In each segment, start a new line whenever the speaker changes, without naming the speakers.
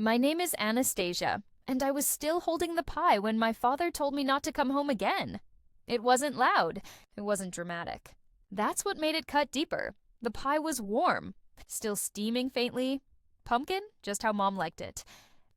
My name is Anastasia, and I was still holding the pie when my father told me not to come home again. It wasn't loud. It wasn't dramatic. That's what made it cut deeper. The pie was warm, still steaming faintly. Pumpkin, just how Mom liked it.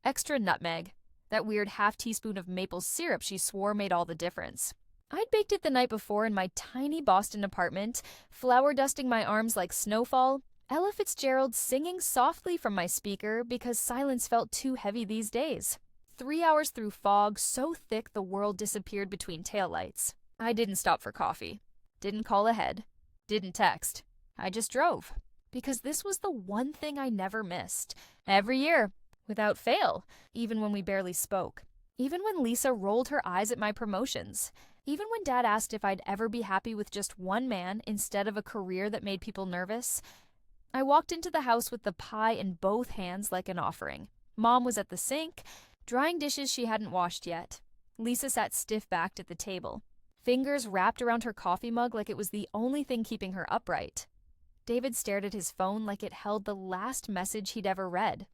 Extra nutmeg. That weird half-teaspoon of maple syrup she swore made all the difference. I'd baked it the night before in my tiny Boston apartment, flour dusting my arms like snowfall, Ella Fitzgerald singing softly from my speaker because silence felt too heavy these days. 3 hours through fog so thick the world disappeared between taillights. I didn't stop for coffee. Didn't call ahead. Didn't text. I just drove. Because this was the one thing I never missed. Every year. Without fail. Even when we barely spoke. Even when Lisa rolled her eyes at my promotions. Even when Dad asked if I'd ever be happy with just one man instead of a career that made people nervous. I walked into the house with the pie in both hands like an offering. Mom was at the sink, drying dishes she hadn't washed yet. Lisa sat stiff-backed at the table, fingers wrapped around her coffee mug like it was the only thing keeping her upright. David stared at his phone like it held the last message he'd ever read.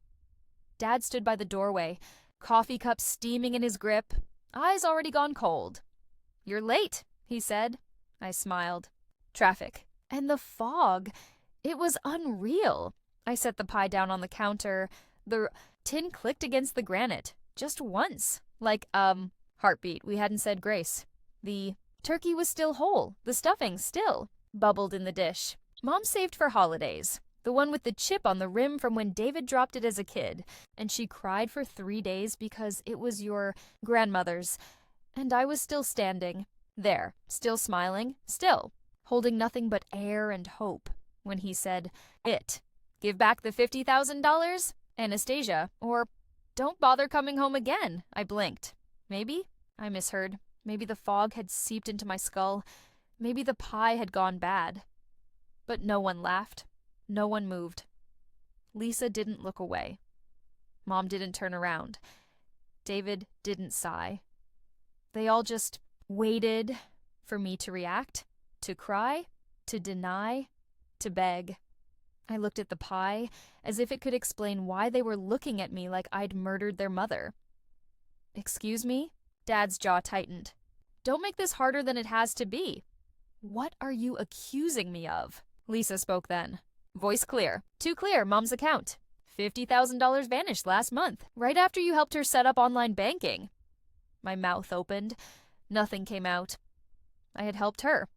Dad stood by the doorway, coffee cup steaming in his grip, eyes already gone cold. "You're late," he said. I smiled. Traffic. And the fog. It was unreal. I set the pie down on the counter. The tin clicked against the granite. Just once. Like, heartbeat. We hadn't said grace. The turkey was still whole. The stuffing still bubbled in the dish. Mom saved for holidays. The one with the chip on the rim from when David dropped it as a kid. And she cried for 3 days because it was your grandmother's. And I was still standing. There. Still smiling. Still. Holding nothing but air and hope. When he said, give back the $50,000, Anastasia, or don't bother coming home again. I blinked. Maybe? I misheard. Maybe the fog had seeped into my skull. Maybe the pie had gone bad. But no one laughed. No one moved. Lisa didn't look away. Mom didn't turn around. David didn't sigh. They all just waited for me to react, to cry, to deny, to beg. I looked at the pie as if it could explain why they were looking at me like I'd murdered their mother. "Excuse me?" Dad's jaw tightened. "Don't make this harder than it has to be." "What are you accusing me of?" Lisa spoke then. Voice clear. "Too clear, Mom's account. $50,000 vanished last month, right after you helped her set up online banking." My mouth opened. Nothing came out. I had helped her.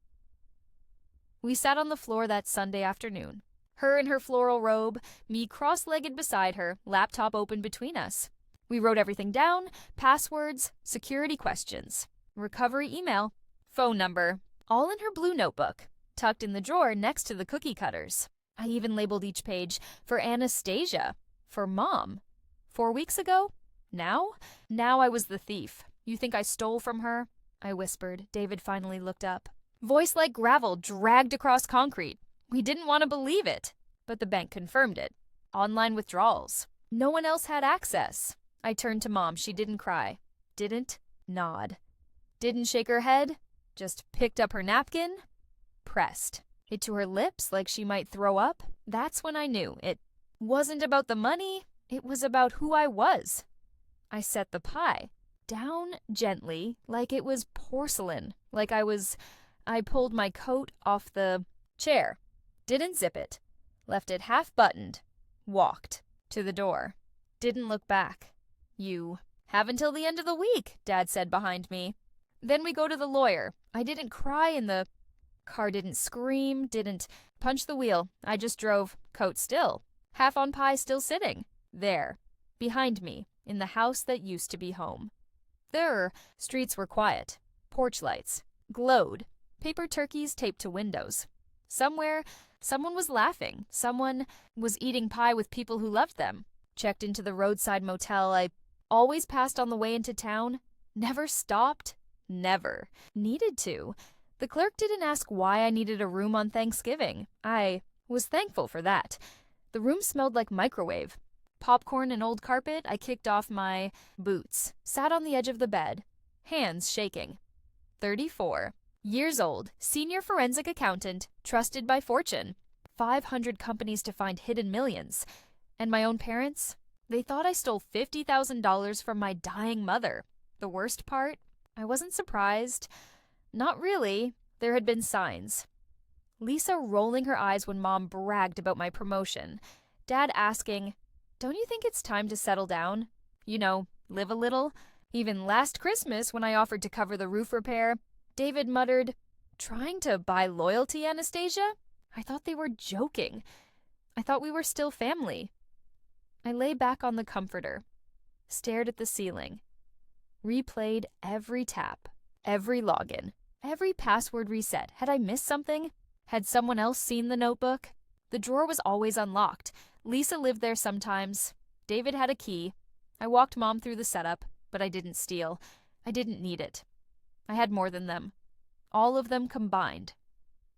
We sat on the floor that Sunday afternoon. Her in her floral robe, me cross-legged beside her, laptop open between us. We wrote everything down, passwords, security questions, recovery email, phone number, all in her blue notebook, tucked in the drawer next to the cookie cutters. I even labeled each page for Anastasia, for Mom. 4 weeks ago? Now? Now I was the thief. You think I stole from her? I whispered. David finally looked up. Voice like gravel dragged across concrete. We didn't want to believe it, but the bank confirmed it. Online withdrawals. No one else had access. I turned to Mom. She didn't cry. Didn't nod. Didn't shake her head. Just picked up her napkin. Pressed it to her lips like she might throw up. That's when I knew it wasn't about the money. It was about who I was. I set the pie down gently like it was porcelain, like I pulled my coat off the chair, didn't zip it, left it half buttoned, walked to the door, didn't look back. "You have until the end of the week," Dad said behind me. "Then we go to the lawyer." I didn't cry in the car, didn't scream, didn't punch the wheel. I just drove, coat still, half on pie still sitting, there, behind me, in the house that used to be home. There, streets were quiet. Porch lights glowed. Paper turkeys taped to windows. Somewhere, someone was laughing. Someone was eating pie with people who loved them. Checked into the roadside motel I always passed on the way into town. Never stopped. Never. Needed to. The clerk didn't ask why I needed a room on Thanksgiving. I was thankful for that. The room smelled like microwave. Popcorn and old carpet. I kicked off my boots. Sat on the edge of the bed. Hands shaking. 34. Years old, senior forensic accountant, trusted by Fortune. 500 companies to find hidden millions. And my own parents? They thought I stole $50,000 from my dying mother. The worst part? I wasn't surprised. Not really. There had been signs. Lisa rolling her eyes when Mom bragged about my promotion. Dad asking, "Don't you think it's time to settle down? You know, live a little?" Even last Christmas, when I offered to cover the roof repair, David muttered, "Trying to buy loyalty, Anastasia?" I thought they were joking. I thought we were still family. I lay back on the comforter, stared at the ceiling, replayed every tap, every login, every password reset. Had I missed something? Had someone else seen the notebook? The drawer was always unlocked. Lisa lived there sometimes. David had a key. I walked Mom through the setup, but I didn't steal. I didn't need it. I had more than them. All of them combined.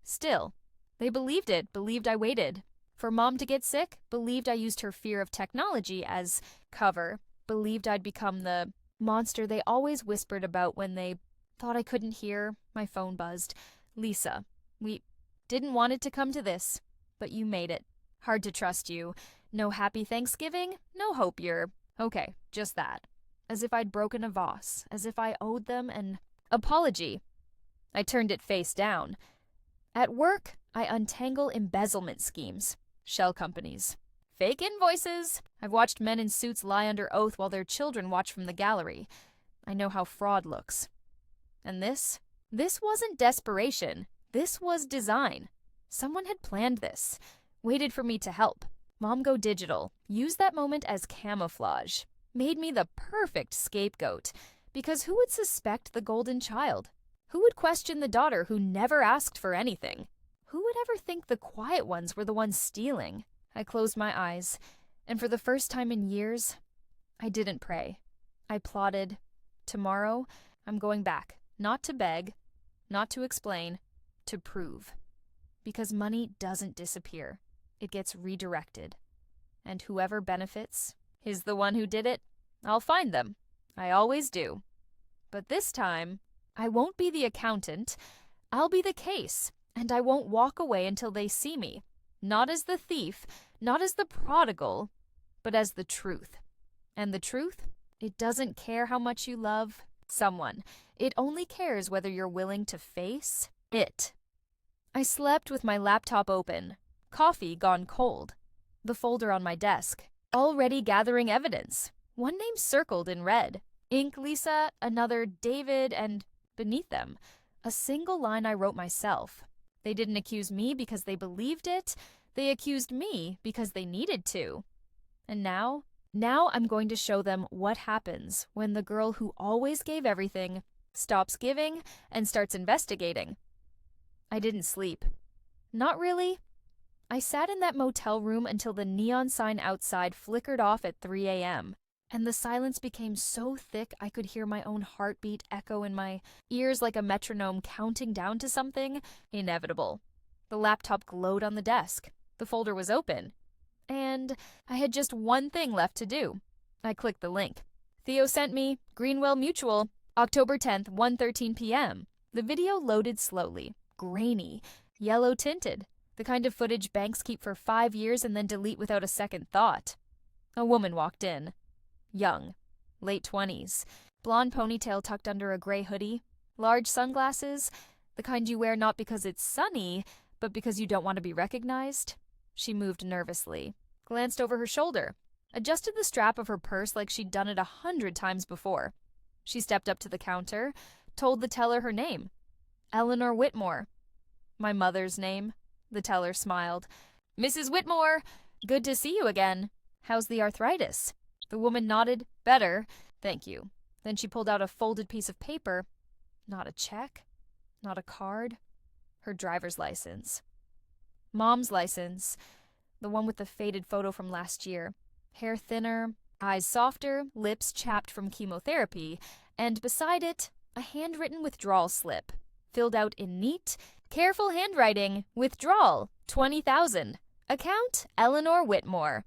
Still, they believed it, believed I waited. For Mom to get sick, believed I used her fear of technology as cover, believed I'd become the monster they always whispered about when they thought I couldn't hear. My phone buzzed. "Lisa, we didn't want it to come to this, but you made it. Hard to trust you. No happy Thanksgiving? No hope you're okay, just that." As if I'd broken a vase, as if I owed them an apology. I turned it face down. At work, I untangle embezzlement schemes, shell companies, fake invoices. I've watched men in suits lie under oath while their children watch from the gallery. I know how fraud looks. And this wasn't desperation. This was design. Someone had planned this, waited for me to help. Mom go digital, used that moment as camouflage, made me the perfect scapegoat. Because who would suspect the golden child? Who would question the daughter who never asked for anything? Who would ever think the quiet ones were the ones stealing? I closed my eyes, and for the first time in years, I didn't pray. I plotted, tomorrow, I'm going back, not to beg, not to explain, to prove. Because money doesn't disappear. It gets redirected. And whoever benefits is the one who did it. I'll find them. I always do. But this time, I won't be the accountant. I'll be the case, and I won't walk away until they see me. Not as the thief, not as the prodigal, but as the truth. And the truth? It doesn't care how much you love someone. It only cares whether you're willing to face it. I slept with my laptop open, coffee gone cold, the folder on my desk, already gathering evidence. One name circled in red. Ink Lisa, another David, and beneath them, a single line I wrote myself. They didn't accuse me because they believed it. They accused me because they needed to. And now I'm going to show them what happens when the girl who always gave everything stops giving and starts investigating. I didn't sleep. Not really. I sat in that motel room until the neon sign outside flickered off at 3 a.m., and the silence became so thick I could hear my own heartbeat echo in my ears like a metronome counting down to something inevitable. The laptop glowed on the desk. The folder was open. And I had just one thing left to do. I clicked the link. Theo sent me, Greenwell Mutual, October 10th, 1:13 p.m. The video loaded slowly, grainy, yellow-tinted, the kind of footage banks keep for 5 years and then delete without a second thought. A woman walked in. Young, late 20s, blonde ponytail tucked under a gray hoodie, large sunglasses, the kind you wear not because it's sunny, but because you don't want to be recognized. She moved nervously, glanced over her shoulder, adjusted the strap of her purse like she'd done it 100 times before. She stepped up to the counter, told the teller her name. Eleanor Whitmore. My mother's name. The teller smiled. "Mrs. Whitmore, good to see you again. How's the arthritis?" The woman nodded. "Better, thank you." Then she pulled out a folded piece of paper. Not a check, not a card. Her driver's license. Mom's license. The one with the faded photo from last year. Hair thinner, eyes softer, lips chapped from chemotherapy, and beside it, a handwritten withdrawal slip, filled out in neat, careful handwriting. Withdrawal, $20,000. Account, Eleanor Whitmore.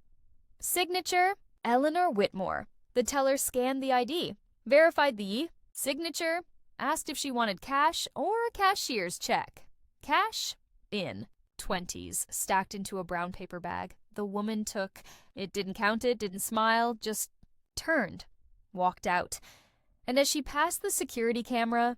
Signature, Eleanor Whitmore. The teller scanned the ID, verified the signature, asked if she wanted cash or a cashier's check. Cash? In. 20s, stacked into a brown paper bag. The woman it didn't count it, didn't smile, just turned, walked out. And as she passed the security camera,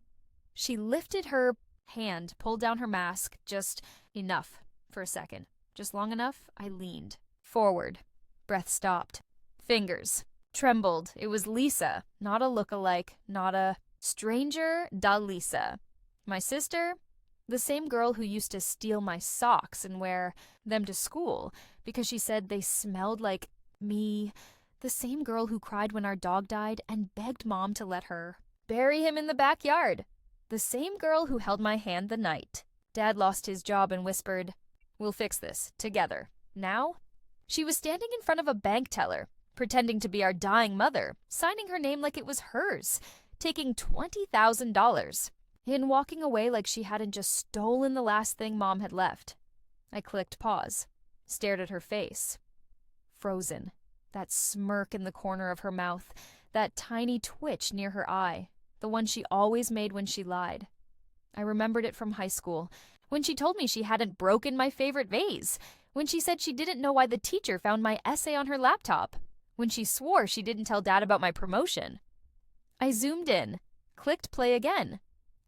she lifted her hand, pulled down her mask, just enough for a second. Just long enough, I leaned forward. Breath stopped. Fingers trembled. It was Lisa, not a look-alike, not a stranger, da Lisa. My sister, the same girl who used to steal my socks and wear them to school because she said they smelled like me. The same girl who cried when our dog died and begged Mom to let her bury him in the backyard. The same girl who held my hand the night Dad lost his job and whispered, "We'll fix this, together." Now, she was standing in front of a bank teller, pretending to be our dying mother, signing her name like it was hers, taking $20,000, and walking away like she hadn't just stolen the last thing Mom had left. I clicked pause, stared at her face. Frozen. That smirk in the corner of her mouth, that tiny twitch near her eye, the one she always made when she lied. I remembered it from high school, when she told me she hadn't broken my favorite vase, when she said she didn't know why the teacher found my essay on her laptop, when she swore she didn't tell Dad about my promotion. I zoomed in, clicked play again.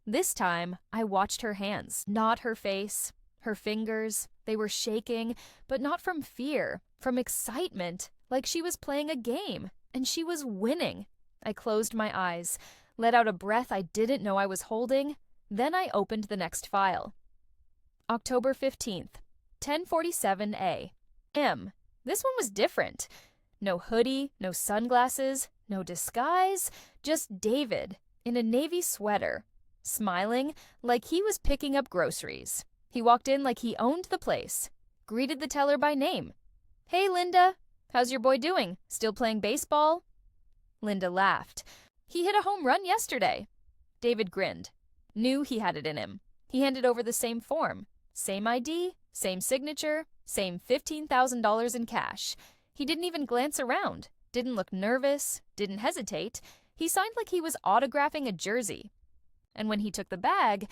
This time, I watched her hands, not her face, her fingers. They were shaking, but not from fear, from excitement, like she was playing a game, and she was winning. I closed my eyes, let out a breath I didn't know I was holding, then I opened the next file. October 15th, 10:47 a.m. This one was different. No hoodie, no sunglasses, no disguise, just David in a navy sweater, smiling like he was picking up groceries. He walked in like he owned the place, greeted the teller by name. "Hey, Linda, how's your boy doing? Still playing baseball?" Linda laughed. "He hit a home run yesterday." David grinned. Knew he had it in him. He handed over the same form. Same ID, same signature, same $15,000 in cash. He didn't even glance around, didn't look nervous, didn't hesitate. He signed like he was autographing a jersey. And when he took the bag,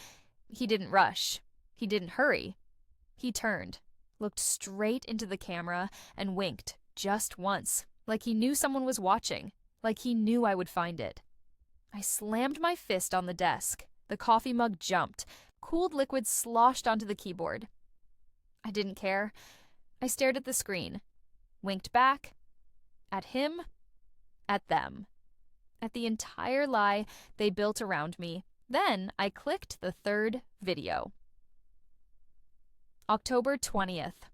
he didn't rush. He didn't hurry. He turned, looked straight into the camera, and winked just once, like he knew someone was watching, like he knew I would find it. I slammed my fist on the desk. The coffee mug jumped. Cooled liquid sloshed onto the keyboard. I didn't care. I stared at the screen. Winked back. At him. At them. At the entire lie they built around me. Then I clicked the third video. October 20th.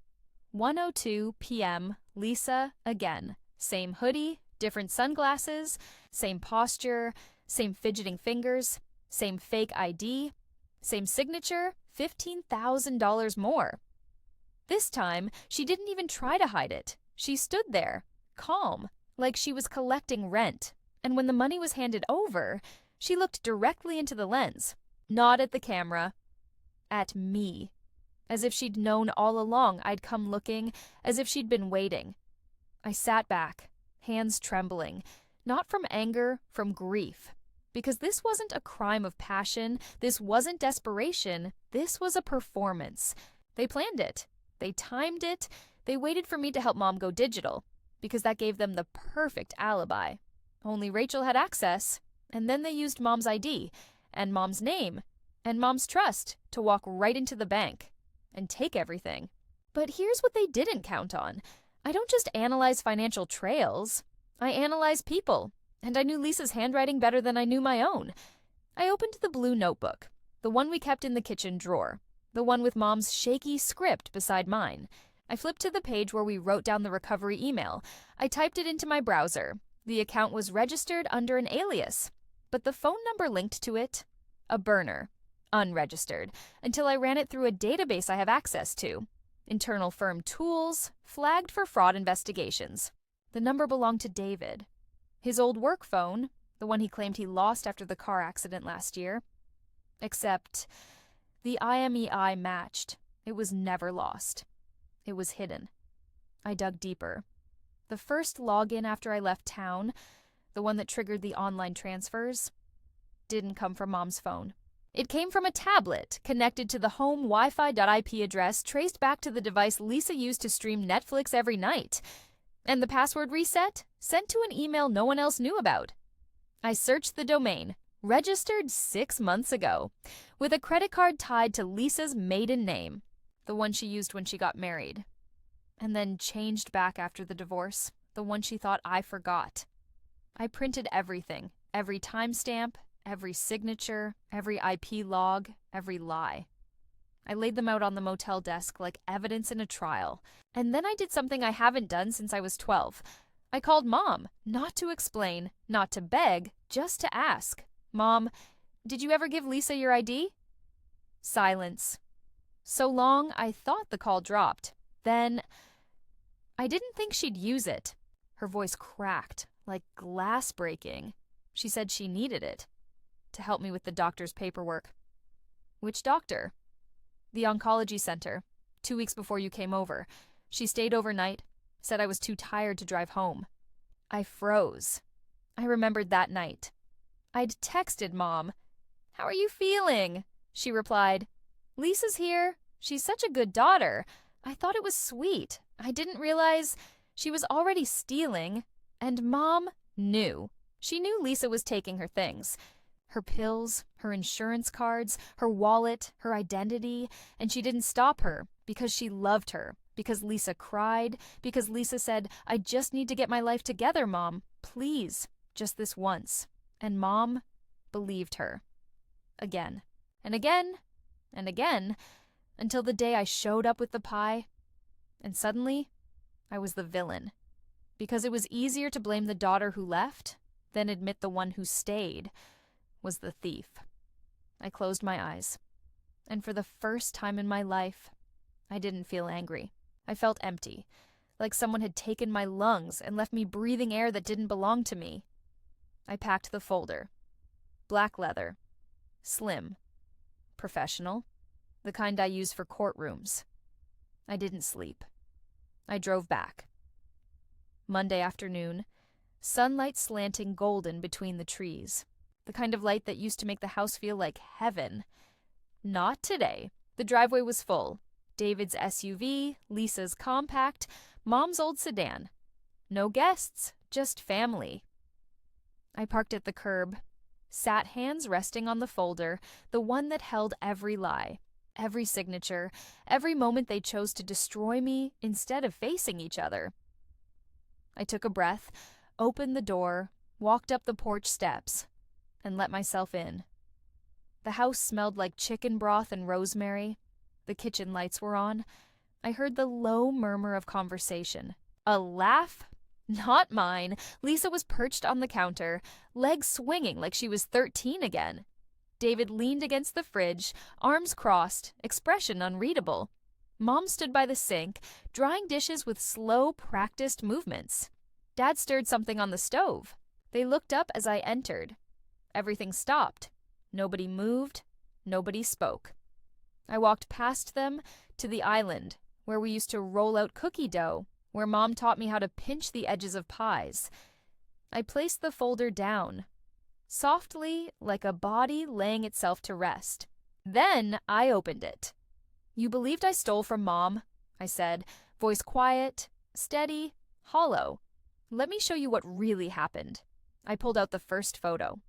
1:02 p.m. Lisa again. Same hoodie, different sunglasses, same posture, same fidgeting fingers, same fake ID, same signature, $15,000 more. This time, she didn't even try to hide it. She stood there, calm, like she was collecting rent. And when the money was handed over, she looked directly into the lens, not at the camera, at me. As if she'd known all along I'd come looking, as if she'd been waiting. I sat back, hands trembling, not from anger, from grief. Because this wasn't a crime of passion, this wasn't desperation, this was a performance. They planned it, they timed it, they waited for me to help Mom go digital, because that gave them the perfect alibi. Only Rachel had access, and then they used Mom's ID, and Mom's name, and Mom's trust to walk right into the bank and take everything. But here's what they didn't count on. I don't just analyze financial trails, I analyze people. And I knew Lisa's handwriting better than I knew my own. I opened the blue notebook, the one we kept in the kitchen drawer, the one with Mom's shaky script beside mine. I flipped to the page where we wrote down the recovery email. I typed it into my browser. The account was registered under an alias, but the phone number linked to it, a burner, unregistered, until I ran it through a database I have access to. Internal firm tools, flagged for fraud investigations. The number belonged to David. His old work phone, the one he claimed he lost after the car accident last year. Except the IMEI matched. It was never lost. It was hidden. I dug deeper. The first login after I left town, the one that triggered the online transfers, didn't come from Mom's phone. It came from a tablet connected to the home Wi-Fi.IP address traced back to the device Lisa used to stream Netflix every night. And the password reset sent to an email no one else knew about. I searched the domain, registered 6 months ago, with a credit card tied to Lisa's maiden name, the one she used when she got married, and then changed back after the divorce, the one she thought I forgot. I printed everything, every timestamp, every signature, every IP log, every lie. I laid them out on the motel desk like evidence in a trial. And then I did something I haven't done since I was 12. I called Mom, not to explain, not to beg, just to ask. Mom, did you ever give Lisa your ID? Silence. So long, I thought the call dropped. Then, I didn't think she'd use it. Her voice cracked, like glass breaking. She said she needed it to help me with the doctor's paperwork. Which doctor? The oncology center, 2 weeks before you came over. She stayed overnight, said I was too tired to drive home. I froze. I remembered that night. I'd texted Mom. How are you feeling? She replied, Lisa's here. She's such a good daughter. I thought it was sweet. I didn't realize she was already stealing, and Mom knew. She knew Lisa was taking her things. Her pills, her insurance cards, her wallet, her identity, and she didn't stop her because she loved her, because Lisa cried, because Lisa said, I just need to get my life together, Mom. Please, just this once. And Mom believed her. Again, and again, and again, until the day I showed up with the pie, and suddenly, I was the villain. Because it was easier to blame the daughter who left than admit the one who stayed was the thief. I closed my eyes, and for the first time in my life, I didn't feel angry. I felt empty, like someone had taken my lungs and left me breathing air that didn't belong to me. I packed the folder. Black leather. Slim. Professional. The kind I use for courtrooms. I didn't sleep. I drove back. Monday afternoon, sunlight slanting golden between the trees. The kind of light that used to make the house feel like heaven. Not today. The driveway was full. David's SUV, Lisa's compact, Mom's old sedan. No guests, just family. I parked at the curb, sat hands resting on the folder, the one that held every lie, every signature, every moment they chose to destroy me instead of facing each other. I took a breath, opened the door, walked up the porch steps, and let myself in. The house smelled like chicken broth and rosemary. The kitchen lights were on. I heard the low murmur of conversation. A laugh? Not mine. Lisa was perched on the counter, legs swinging like she was 13 again. David leaned against the fridge, arms crossed, expression unreadable. Mom stood by the sink, drying dishes with slow, practiced movements. Dad stirred something on the stove. They looked up as I entered. Everything stopped. Nobody moved. Nobody spoke. I walked past them to the island, where we used to roll out cookie dough, where Mom taught me how to pinch the edges of pies. I placed the folder down, softly, like a body laying itself to rest. Then I opened it. You believed I stole from Mom, I said, voice quiet, steady, hollow. Let me show you what really happened. I pulled out the first photo.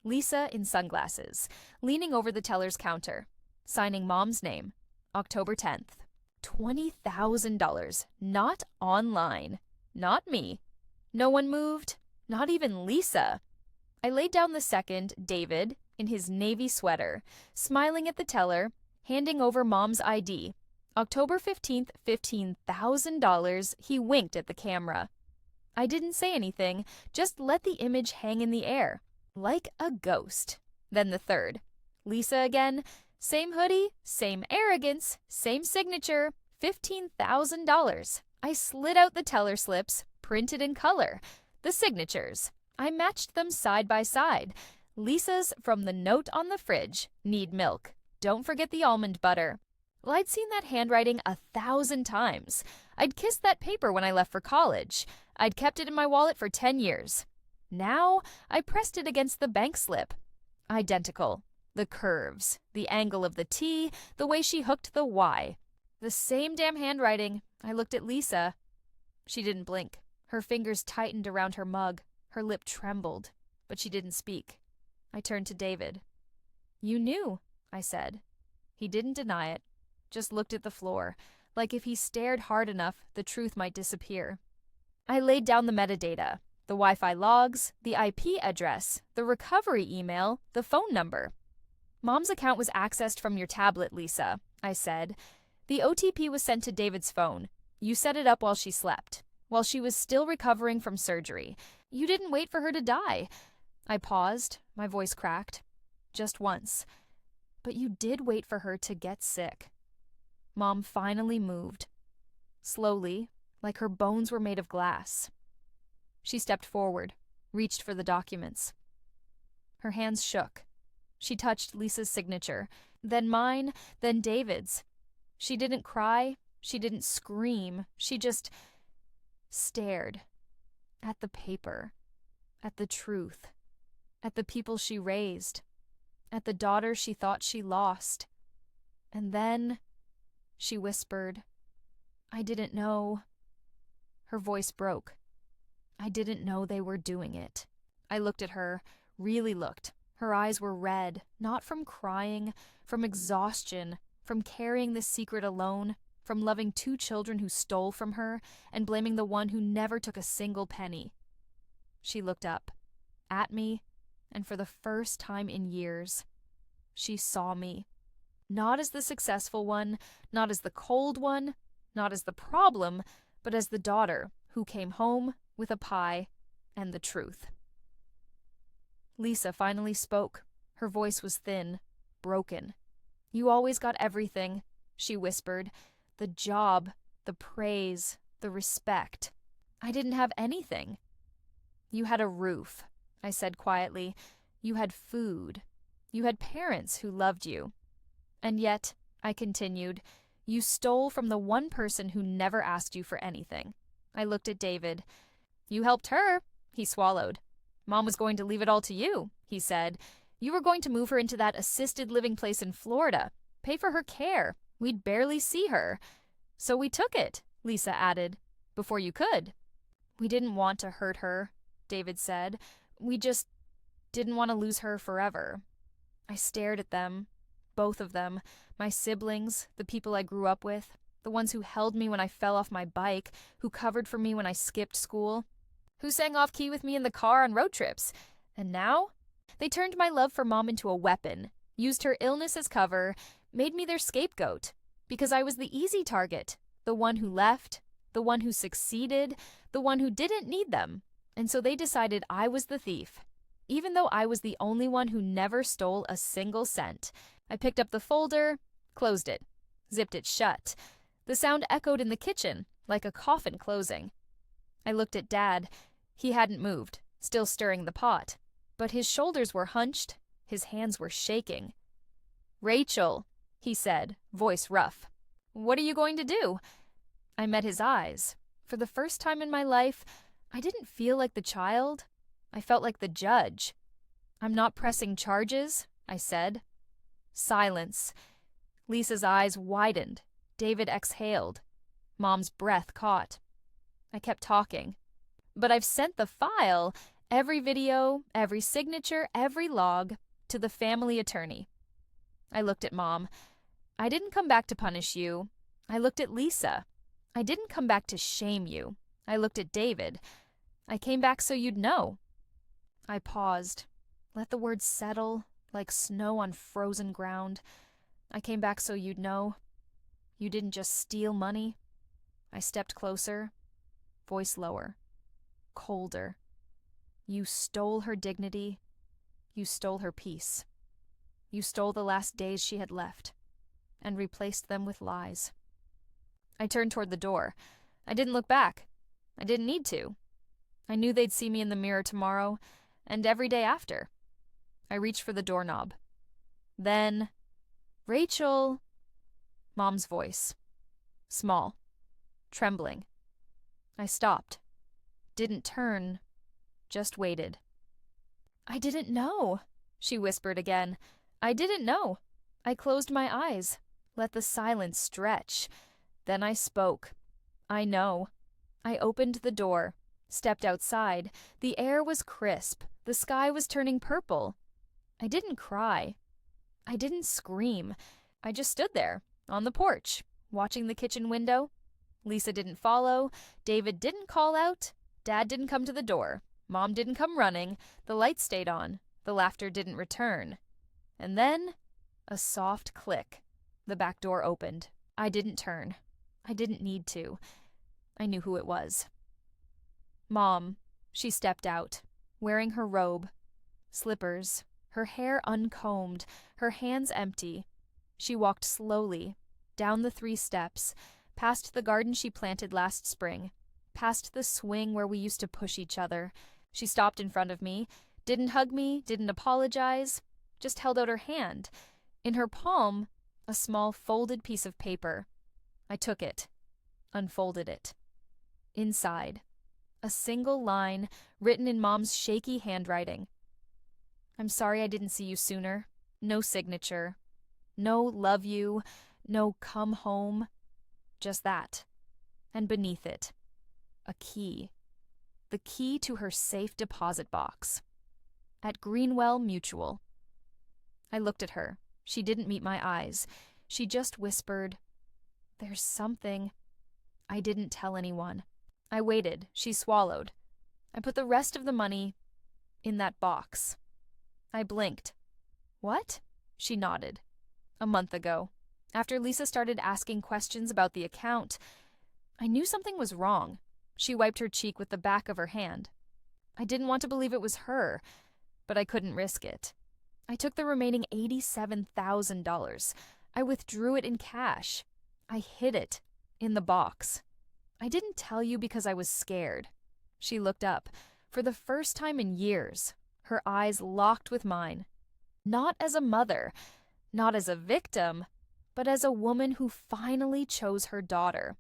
Lisa in sunglasses, leaning over the teller's counter, signing Mom's name, October 10th. $20,000, not online, not me. No one moved, not even Lisa. I laid down the second, David, in his navy sweater, smiling at the teller, handing over Mom's ID. October 15th, $15,000, he winked at the camera. I didn't say anything, just let the image hang in the air, like a ghost. Then the third. Lisa again, same hoodie, same arrogance, same signature, $15,000. I slid out the teller slips, printed in color, the signatures. I matched them side by side. Lisa's from the note on the fridge, need milk. Don't forget the almond butter. Well, I'd seen that handwriting 1,000 times. I'd kissed that paper when I left for college. I'd kept it in my wallet for 10 years. Now, I pressed it against the bank slip. Identical. The curves, the angle of the T, the way she hooked the Y. The same damn handwriting. I looked at Lisa. She didn't blink. Her fingers tightened around her mug. Her lip trembled, but she didn't speak. I turned to David. "You knew," I said. He didn't deny it, just looked at the floor, like if he stared hard enough, the truth might disappear. I laid down the metadata, the Wi-Fi logs, the IP address, the recovery email, the phone number. "Mom's account was accessed from your tablet, Lisa," I said. "The OTP was sent to David's phone. You set it up while she slept, while she was still recovering from surgery. You didn't wait for her to die." I paused, my voice cracked. "Just once. But you did wait for her to get sick." Mom finally moved. Slowly, like her bones were made of glass. She stepped forward, reached for the documents. Her hands shook. She touched Lisa's signature, then mine, then David's. She didn't cry, she didn't scream, she just stared at the paper, at the truth, at the people she raised, at the daughter she thought she lost. And then she whispered, "I didn't know." Her voice broke. "I didn't know they were doing it." I looked at her, really looked. Her eyes were red, not from crying, from exhaustion, from carrying this secret alone, from loving 2 children who stole from her and blaming the one who never took a single penny. She looked up, at me, and for the first time in years, she saw me. Not as the successful one, not as the cold one, not as the problem, but as the daughter who came home with a pie and the truth. Lisa finally spoke. Her voice was thin, broken. "You always got everything," she whispered. "The job, the praise, the respect. I didn't have anything." "You had a roof," I said quietly. "You had food. You had parents who loved you. And yet," I continued, "you stole from the one person who never asked you for anything." I looked at David. "You helped her," he swallowed. "Mom was going to leave it all to you," he said. "You were going to move her into that assisted living place in Florida, pay for her care. We'd barely see her. So we took it," Lisa added, "before you could." "We didn't want to hurt her," David said. "We just didn't want to lose her forever." I stared at them, both of them, my siblings, the people I grew up with, the ones who held me when I fell off my bike, who covered for me when I skipped school, who sang off-key with me in the car on road trips. And now? They turned my love for Mom into a weapon, used her illness as cover, made me their scapegoat, because I was the easy target, the one who left, the one who succeeded, the one who didn't need them. And so they decided I was the thief, even though I was the only one who never stole a single cent. I picked up the folder, closed it, zipped it shut. The sound echoed in the kitchen, like a coffin closing. I looked at Dad. He hadn't moved, still stirring the pot, but his shoulders were hunched, his hands were shaking. "Rachel," he said, voice rough. "What are you going to do?" I met his eyes. For the first time in my life, I didn't feel like the child. I felt like the judge. "I'm not pressing charges," I said. Silence. Lisa's eyes widened. David exhaled. Mom's breath caught. I kept talking. "But I've sent the file, every video, every signature, every log, to the family attorney." I looked at Mom. "I didn't come back to punish you." I looked at Lisa. "I didn't come back to shame you." I looked at David. "I came back so you'd know." I paused. Let the words settle, like snow on frozen ground. "I came back so you'd know. You didn't just steal money." I stepped closer, voice lower, colder. "You stole her dignity. You stole her peace. You stole the last days she had left and replaced them with lies." I turned toward the door. I didn't look back. I didn't need to. I knew they'd see me in the mirror tomorrow and every day after. I reached for the doorknob. Then, "Rachel," Mom's voice. Small, trembling. I stopped. Didn't turn, just waited. "I didn't know," she whispered again. I didn't know. I closed my eyes, let the silence stretch. Then I spoke. I know. I opened the door, stepped outside. The air was crisp. The sky was turning purple. I didn't cry. I didn't scream. I just stood there, on the porch, watching the kitchen window. Lisa didn't follow. David didn't call out. Dad didn't come to the door. Mom didn't come running. The lights stayed on. The laughter didn't return. And then, a soft click. The back door opened. I didn't turn. I didn't need to. I knew who it was. Mom. She stepped out, wearing her robe, slippers, her hair uncombed, her hands empty. She walked slowly, down the 3 steps, past the garden she planted last spring, past the swing where we used to push each other. She stopped in front of me, didn't hug me, didn't apologize, just held out her hand. In her palm, a small folded piece of paper. I took it, unfolded it. Inside, a single line written in Mom's shaky handwriting. I'm sorry I didn't see you sooner. No signature. No love you. No come home. Just that. And beneath it, a key. The key to her safe deposit box. At Greenwell Mutual. I looked at her. She didn't meet my eyes. She just whispered, "There's something." I didn't tell anyone. I waited. She swallowed. I put the rest of the money in that box. I blinked. What? She nodded. A month ago, after Lisa started asking questions about the account, I knew something was wrong. She wiped her cheek with the back of her hand. I didn't want to believe it was her, but I couldn't risk it. I took the remaining $87,000. I withdrew it in cash. I hid it in the box. I didn't tell you because I was scared. She looked up. For the first time in years, her eyes locked with mine. Not as a mother, not as a victim, but as a woman who finally chose her daughter.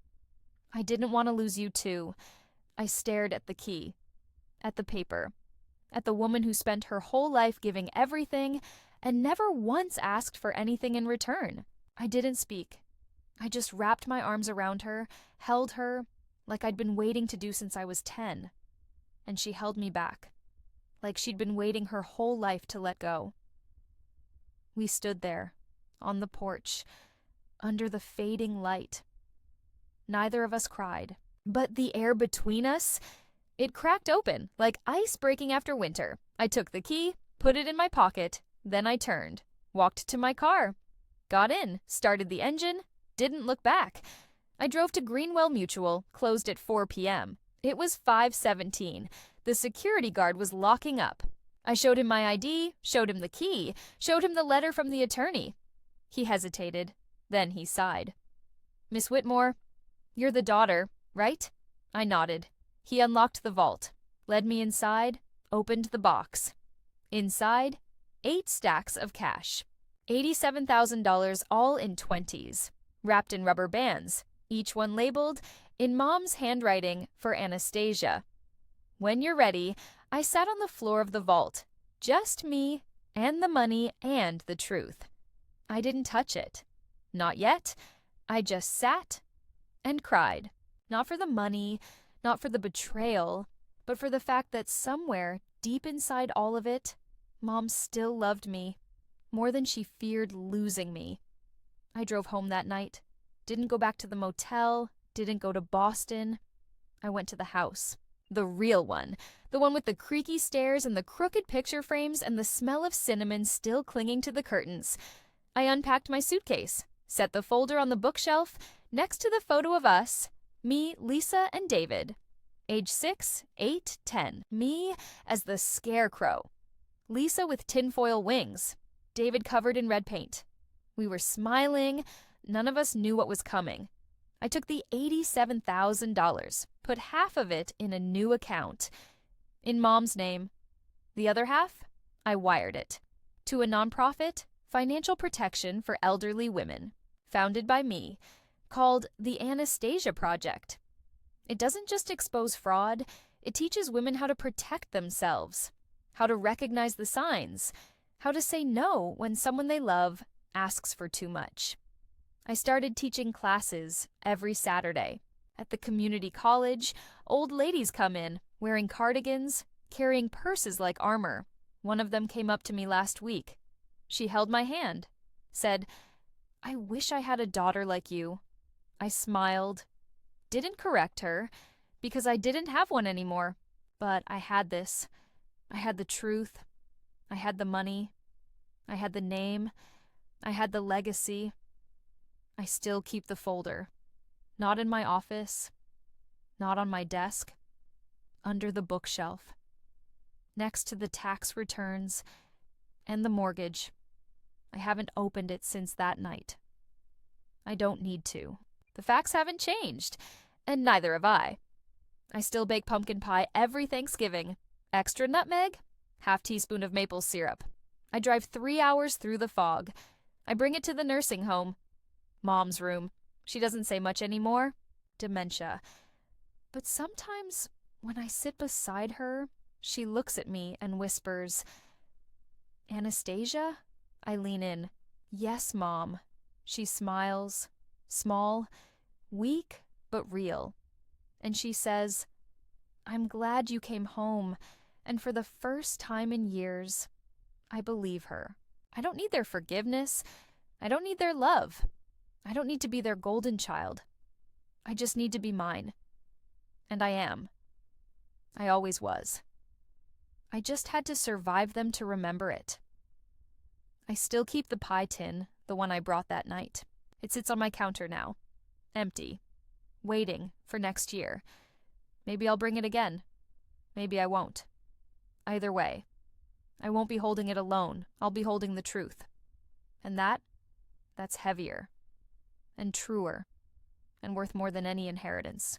I didn't want to lose you too. I stared at the key, at the paper, at the woman who spent her whole life giving everything and never once asked for anything in return. I didn't speak. I just wrapped my arms around her, held her, like I'd been waiting to do since I was 10. And she held me back, like she'd been waiting her whole life to let go. We stood there, on the porch, under the fading light. Neither of us cried, but the air between us, it cracked open, like ice breaking after winter. I took the key, put it in my pocket, then I turned, walked to my car, got in, started the engine, didn't look back. I drove to Greenwell Mutual, closed at 4 p.m. It was 5:17. The security guard was locking up. I showed him my ID, showed him the key, showed him the letter from the attorney. He hesitated. Then he sighed. "Miss Whitmore, you're the daughter, right?" I nodded. He unlocked the vault, led me inside, opened the box. Inside, 8 stacks of cash. $87,000 all in 20s, wrapped in rubber bands, each one labeled, in Mom's handwriting, for Anastasia. When you're ready, I sat on the floor of the vault. Just me, and the money, and the truth. I didn't touch it. Not yet. I just sat and cried. Not for the money, not for the betrayal, but for the fact that somewhere, deep inside all of it, Mom still loved me, more than she feared losing me. I drove home that night. Didn't go back to the motel, didn't go to Boston. I went to the house. The real one. The one with the creaky stairs and the crooked picture frames and the smell of cinnamon still clinging to the curtains. I unpacked my suitcase, set the folder on the bookshelf next to the photo of us, me, Lisa, and David. Age 6, 8, 10. Me as the scarecrow. Lisa with tinfoil wings. David covered in red paint. We were smiling. None of us knew what was coming. I took the $87,000, put half of it in a new account, in Mom's name. The other half, I wired it to a nonprofit, Financial Protection for Elderly Women, founded by me, called the Anastasia Project. It doesn't just expose fraud, it teaches women how to protect themselves, how to recognize the signs, How to say no when someone they love asks for too much. I started teaching classes every Saturday. At the community college, old ladies come in, wearing cardigans, carrying purses like armor. One of them came up to me last week. She held my hand, said, "I wish I had a daughter like you." I smiled, didn't correct her, because I didn't have one anymore. But I had this. I had the truth. I had the money. I had the name. I had the legacy. I still keep the folder. Not in my office. Not on my desk. Under the bookshelf. Next to the tax returns and the mortgage. I haven't opened it since that night. I don't need to. The facts haven't changed, and neither have I. I still bake pumpkin pie every Thanksgiving. Extra nutmeg, half teaspoon of maple syrup. I drive 3 hours through the fog. I bring it to the nursing home. Mom's room. She doesn't say much anymore. Dementia. But sometimes when I sit beside her, she looks at me and whispers, "Anastasia?" I lean in. "Yes, Mom." She smiles, small, weak, but real. And she says, "I'm glad you came home." And for the first time in years, I believe her. I don't need their forgiveness. I don't need their love. I don't need to be their golden child. I just need to be mine. And I am. I always was. I just had to survive them to remember it. I still keep the pie tin, the one I brought that night. It sits on my counter now, empty, waiting for next year. Maybe I'll bring it again. Maybe I won't. Either way, I won't be holding it alone. I'll be holding the truth. And that's heavier and truer and worth more than any inheritance.